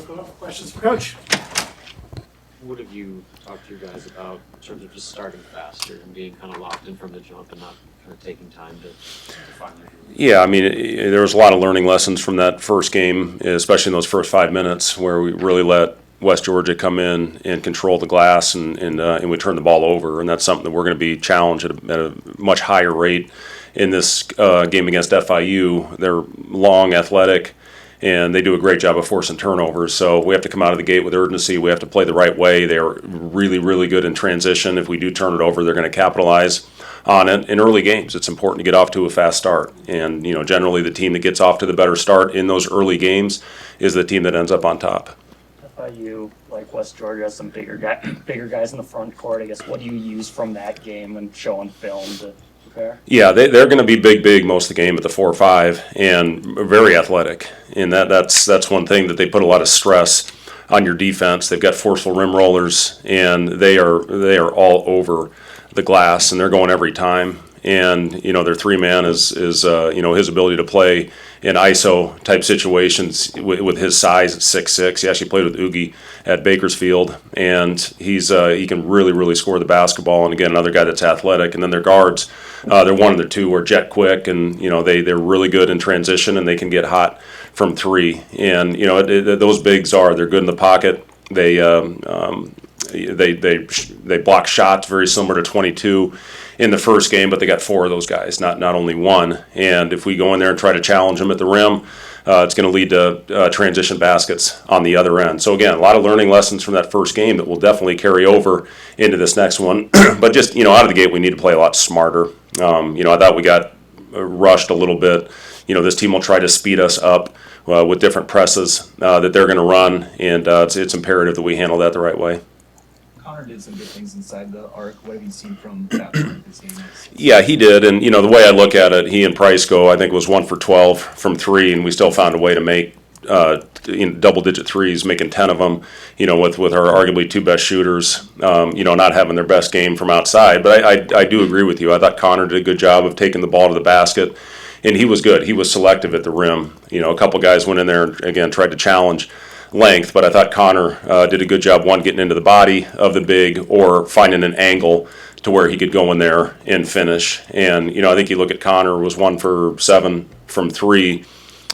open up for questions for Coach. What have you talked to your guys about in terms of just starting faster and being kind of locked in from the jump and not kind of taking time to find their groove? Yeah, I mean, there was a lot of learning lessons from that first game, especially in those first 5 minutes where we really let West Georgia come in and control the glass and we turned the ball over. And that's something that we're going to be challenged at a much higher rate in this game against FIU. They're long, athletic, and they do a great job of forcing turnovers. So we have to come out of the gate with urgency. We have to play the right way. They're really, really good in transition. If we do turn it over, they're going to capitalize on it. In early games, it's important to get off to a fast start. And, generally the team that gets off to the better start in those early games is the team that ends up on top. FIU, like West Georgia, has some bigger guys in the front court. I guess, what do you use from that game and show on film to prepare? Yeah, they're going to be big most of the game at the 4-5 and very athletic. And that's one thing that they put a lot of stress on your defense. They've got forceful rim rollers, and they are all over the glass, and they're going every time. And their 3-man is his ability to play in ISO type situations with his size at 6'6". He actually played with Oogie at Bakersfield, and he can really score the basketball. And again, another guy that's athletic. And then their guards, they're 1 and they're 2 are jet quick, and they're really good in transition, and they can get hot from 3. And those bigs they're good in the pocket. They block shots very similar to 22 in the first game, but they got 4 of those guys, not only 1. And if we go in there and try to challenge them at the rim, it's going to lead to transition baskets on the other end. So again, a lot of learning lessons from that first game that will definitely carry over into this next one. But just out of the gate, we need to play a lot smarter. I thought we got rushed a little bit. This team will try to speed us up with different presses that they're going to run, and it's imperative that we handle that the right way. Connor did some good things inside the arc. What have you seen from that part of his game? Yeah, he did, and the way I look at it, he and Price I think it was 1 for 12 from 3, and we still found a way to make double-digit threes, making 10 of them. With our arguably 2 best shooters, not having their best game from outside. But I do agree with you. I thought Connor did a good job of taking the ball to the basket, and he was good. He was selective at the rim. A couple guys went in there and again tried to challenge length, but I thought Connor did a good job, one, getting into the body of the big or finding an angle to where he could go in there and finish. And, I think you look at Connor was 1 for 7 from 3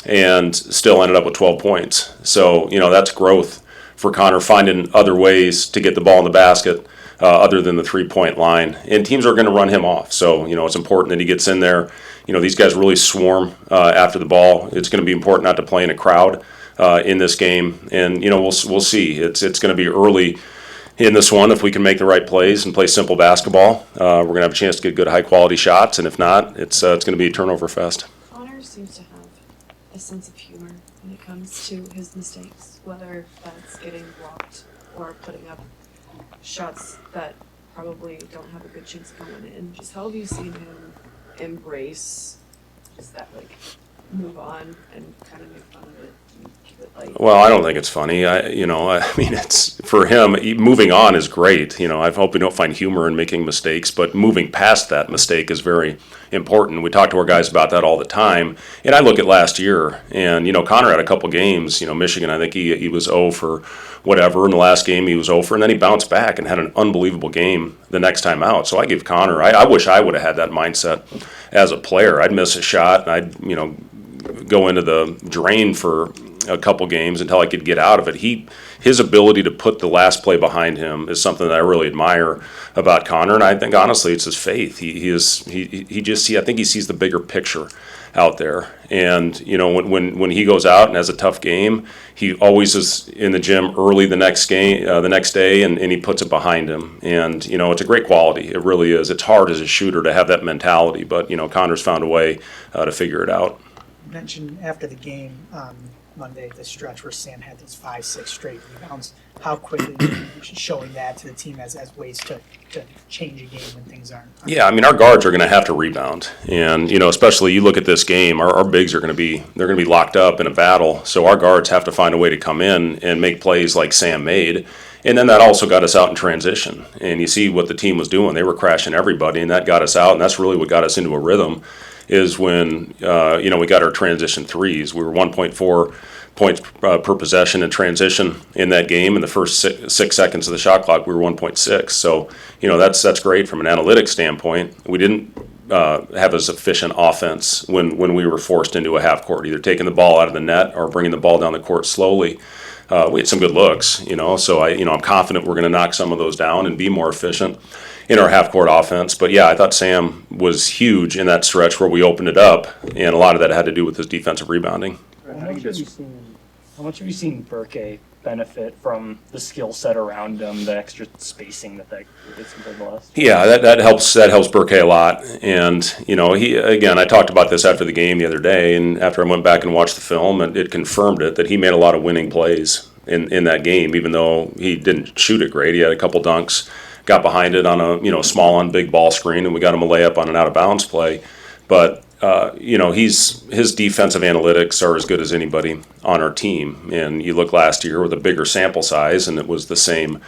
and still ended up with 12 points. So, that's growth for Connor, finding other ways to get the ball in the basket other than the 3-point line. And teams are going to run him off. So, it's important that he gets in there. These guys really swarm after the ball. It's going to be important not to play in a crowd in this game, and we'll see. It's going to be early in this one. If we can make the right plays and play simple basketball, we're going to have a chance to get good high quality shots, and if not, it's going to be a turnover fest. Connor seems to have a sense of humor when it comes to his mistakes, whether that's getting blocked or putting up shots that probably don't have a good chance of going in. Just how have you seen him embrace just that, move on and kind of make fun of it? Well, I don't think it's funny. I mean, it's for him. Moving on is great. I hope we don't find humor in making mistakes, but moving past that mistake is very important. We talk to our guys about that all the time. And I look at last year, and Connor had a couple games. Michigan, I think he was 0 for whatever. In the last game, he was 0 for, and then he bounced back and had an unbelievable game the next time out. So I give Connor. I wish I would have had that mindset as a player. I'd miss a shot, and I'd go into the drain for a couple games until I could get out of it. His ability to put the last play behind him is something that I really admire about Connor, and I think honestly it's his faith. I think he sees the bigger picture out there. And when he goes out and has a tough game, he always is in the gym early the next day, and he puts it behind him. And it's a great quality. It really is. It's hard as a shooter to have that mentality, but Connor's found a way to figure it out. You mentioned after the game Monday, the stretch where Sam had these 5-6 straight rebounds. How quickly are you showing that to the team as ways to change a game when things aren't? Yeah, I mean, our guards are going to have to rebound, and especially you look at this game, our bigs are going to be locked up in a battle. So our guards have to find a way to come in and make plays like Sam made. And then that also got us out in transition. And you see what the team was doing. They were crashing everybody, and that got us out, and that's really what got us into a rhythm is when we got our transition threes. We were 1.4 points per possession in transition in that game. In the first 6 seconds of the shot clock, we were 1.6. So, that's great from an analytics standpoint. We didn't have as efficient offense when we were forced into a half court, either taking the ball out of the net or bringing the ball down the court slowly. We had some good looks, so I'm confident we're going to knock some of those down and be more efficient in our half-court offense. But, yeah, I thought Sam was huge in that stretch where we opened it up, and a lot of that had to do with his defensive rebounding. How much have you seen Burke benefit from the skill set around him, the extra spacing that gets him to the last? Yeah, that helps Burke a lot. And, I talked about this after the game the other day, and after I went back and watched the film, and it confirmed it, that he made a lot of winning plays in that game, even though he didn't shoot it great. He had a couple dunks, got behind it on a small on big ball screen, and we got him a layup on an out of bounds play. But his defensive analytics are as good as anybody on our team. And you look last year with a bigger sample size, and it was the same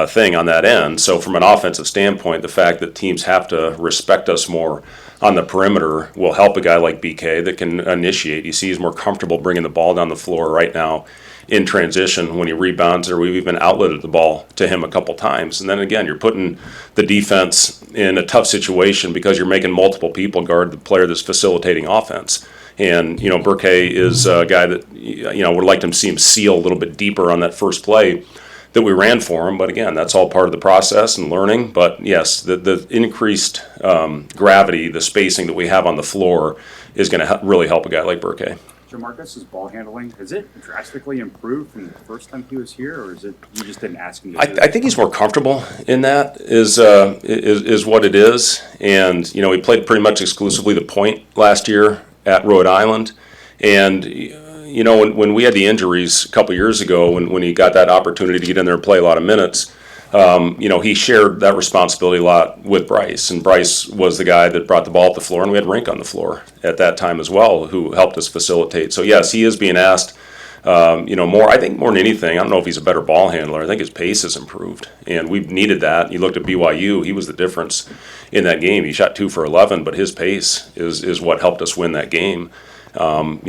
thing on that end. So from an offensive standpoint, the fact that teams have to respect us more on the perimeter will help a guy like BK that can initiate. You see he's more comfortable bringing the ball down the floor right now in transition when he rebounds, or we've even outletted the ball to him a couple times. And then again, you're putting the defense in a tough situation because you're making multiple people guard the player that's facilitating offense. And, Burke is a guy that, would like to see him seal a little bit deeper on that first play that we ran for him. But again, that's all part of the process and learning. But yes, the increased gravity, the spacing that we have on the floor is going to really help a guy like Burke. Jamarcus's ball handling, has it drastically improved from the first time he was here, or is it you just didn't ask him to do I think he's more comfortable in that is what it is. And, he played pretty much exclusively the point last year at Rhode Island. And, when we had the injuries a couple years ago, when he got that opportunity to get in there and play a lot of minutes, he shared that responsibility a lot with Bryce. And Bryce was the guy that brought the ball up the floor, and we had Rink on the floor at that time as well, who helped us facilitate. So, yes, he is being asked, more. I think more than anything, I don't know if he's a better ball handler. I think his pace has improved, and we've needed that. You looked at BYU, he was the difference in that game. He shot 2 for 11, but his pace is what helped us win that game. And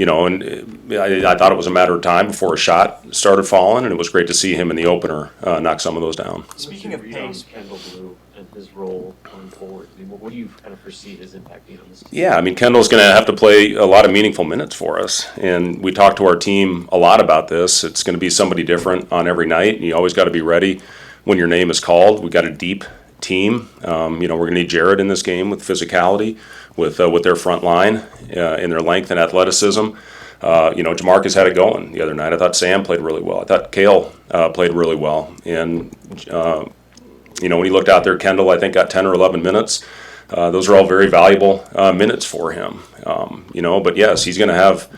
I thought it was a matter of time before a shot started falling, and it was great to see him in the opener knock some of those down. Speaking of pace, Kendall Blue and his role going forward, what do you kind of foresee his impact being on this team? Yeah, Kendall's going to have to play a lot of meaningful minutes for us, and we talked to our team a lot about this. It's going to be somebody different on every night, and you always got to be ready when your name is called. We got a deep team. We're going to need Jared in this game with physicality, with their front line, in their length and athleticism. Jamarcus had it going the other night. I thought Sam played really well. I thought Kale played really well. And, when he looked out there, Kendall, I think, got 10 or 11 minutes. Those are all very valuable minutes for him. But yes, he's going to have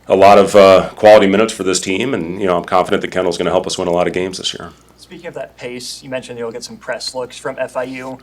a lot of quality minutes for this team. And, I'm confident that Kendall's going to help us win a lot of games this year. Speaking of that pace, you mentioned you'll get some press looks from FIU.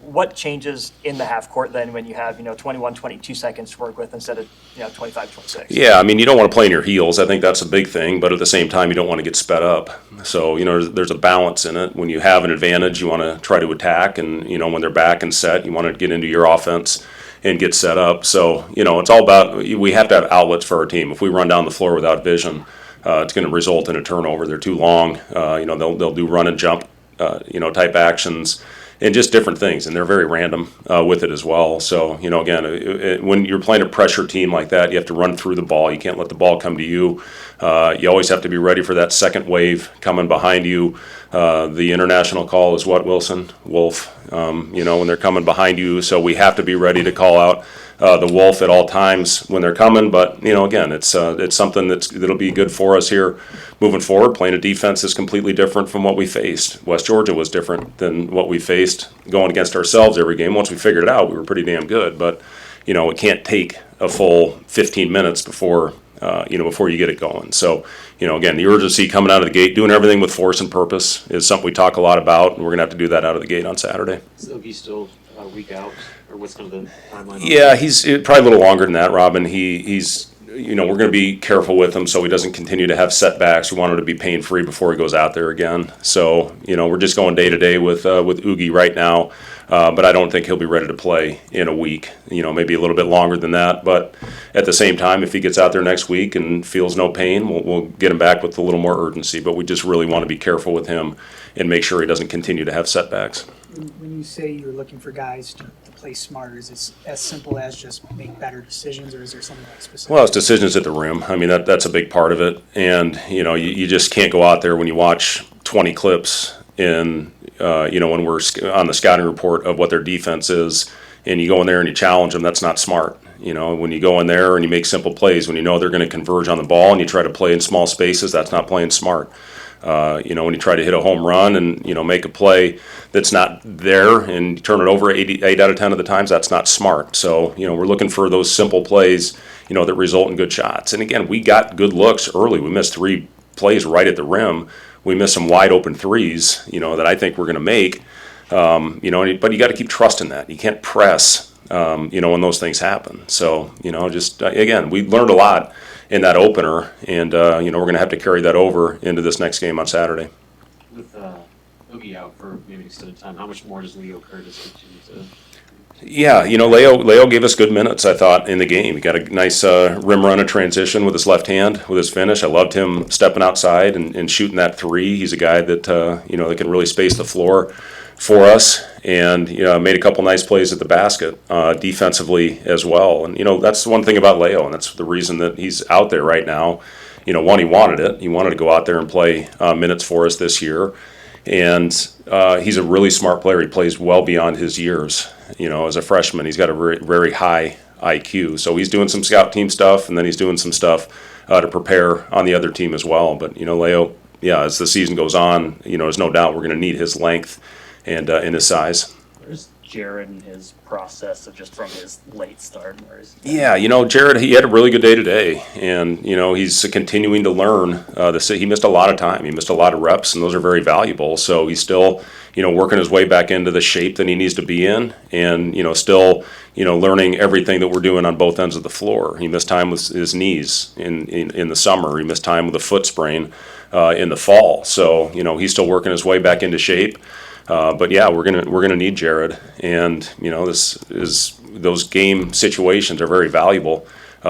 What changes in the half court then when you have, 21, 22 seconds to work with instead of, 25, 26? Yeah, you don't want to play in your heels. I think that's a big thing, but at the same time, you don't want to get sped up. So, there's a balance in it. When you have an advantage, you want to try to attack, and, when they're back and set, you want to get into your offense and get set up. So, it's all about, we have to have outlets for our team. If we run down the floor without vision, it's going to result in a turnover. They're too long. They'll do run and jump, type actions. And just different things, and they're very random with it as well. So, again, when you're playing a pressure team like that, you have to run through the ball. You can't let the ball come to you. You always have to be ready for that second wave coming behind you. The international call is what, Wilson? Wolf, when they're coming behind you. So we have to be ready to call out the wolf at all times when they're coming. But, again, it's something that'll be good for us here moving forward. Playing a defense is completely different from what we faced. West Georgia was different than what we faced going against ourselves every game. Once we figured it out, we were pretty damn good. But, it can't take a full 15 minutes before you get it going. So, again, the urgency coming out of the gate, doing everything with force and purpose is something we talk a lot about, and we're going to have to do that out of the gate on Saturday. So he's still a week out, or what's kind of the timeline? Yeah, he's probably a little longer than that, Robin. He's we're going to be careful with him so he doesn't continue to have setbacks. We want him to be pain-free before he goes out there again. So, we're just going day to day with Oogie right now. But I don't think he'll be ready to play in a week, maybe a little bit longer than that. But at the same time, if he gets out there next week and feels no pain, we'll get him back with a little more urgency. But we just really want to be careful with him and make sure he doesn't continue to have setbacks. When you say you're looking for guys to play smarter, is it as simple as just make better decisions, or is there something like specific? Well, it's decisions at the rim. I mean, that's a big part of it. And, you just can't go out there when you watch 20 clips in when we're on the scouting report of what their defense is, and you go in there and you challenge them, that's not smart. When you go in there and you make simple plays, when you know they're going to converge on the ball and you try to play in small spaces, that's not playing smart. When you try to hit a home run and, make a play that's not there and turn it over 8 out of 10 of the times, that's not smart. So, we're looking for those simple plays, that result in good shots. And again, we got good looks early. We missed 3 plays right at the rim. We missed some wide open threes, that I think we're going to make. But you got to keep trusting that. You can't press, when those things happen. So, again, we learned a lot in that opener, and, we're going to have to carry that over into this next game on Saturday. With Oogie out for maybe extended time, how much more does Leo Curtis continue to? Yeah, Leo gave us good minutes, I thought, in the game. He got a nice rim run and transition with his left hand, with his finish. I loved him stepping outside and shooting that 3. He's a guy that, that can really space the floor for us, and, made a couple nice plays at the basket defensively as well. And, that's one thing about Leo, and that's the reason that he's out there right now. One, he wanted it. He wanted to go out there and play minutes for us this year. And he's a really smart player. He plays well beyond his years. As a freshman, he's got a very, very high IQ. So he's doing some scout team stuff, and then he's doing some stuff to prepare on the other team as well. But, Leo, as the season goes on, there's no doubt we're going to need his length and his size. Where's Jared and his process of just from his late start? Yeah, Jared, he had a really good day today, and he's continuing to learn. He missed a lot of time. He missed a lot of reps, and those are very valuable. So he's still, working his way back into the shape that he needs to be in, and still, learning everything that we're doing on both ends of the floor. He missed time with his knees in the summer. He missed time with a foot sprain in the fall. So he's still working his way back into shape. But yeah, we're gonna need Jared, and those game situations are very valuable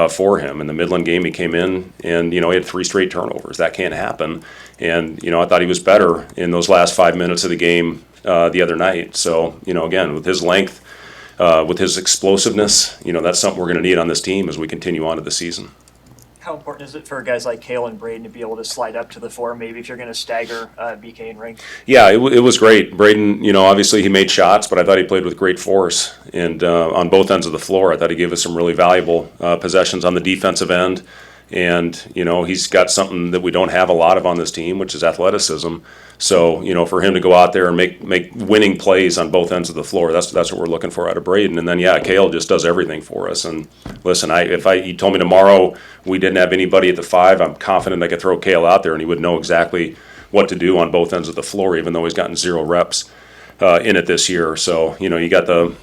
for him. In the Midland game, he came in and he had 3 straight turnovers. That can't happen. And I thought he was better in those last 5 minutes of the game the other night. So again, with his length, with his explosiveness, that's something we're gonna need on this team as we continue on to the season. How important is it for guys like Kale and Braden to be able to slide up to the 4, maybe if you're going to stagger BK and Ring? Yeah, it was great. Braden, obviously he made shots, but I thought he played with great force. And on both ends of the floor, I thought he gave us some really valuable possessions on the defensive end. And, he's got something that we don't have a lot of on this team, which is athleticism. So, for him to go out there and make winning plays on both ends of the floor, that's what we're looking for out of Braden. And then, Kale just does everything for us. And listen, you told me tomorrow we didn't have anybody at the 5, I'm confident I could throw Kale out there and he would know exactly what to do on both ends of the floor, even though he's gotten 0 reps in it this year. So, you got the,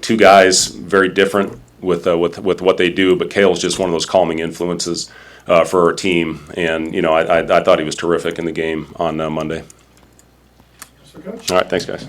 2 guys very different with what they do, but Kale's just one of those calming influences for our team, and I thought he was terrific in the game on Monday. All right, thanks guys.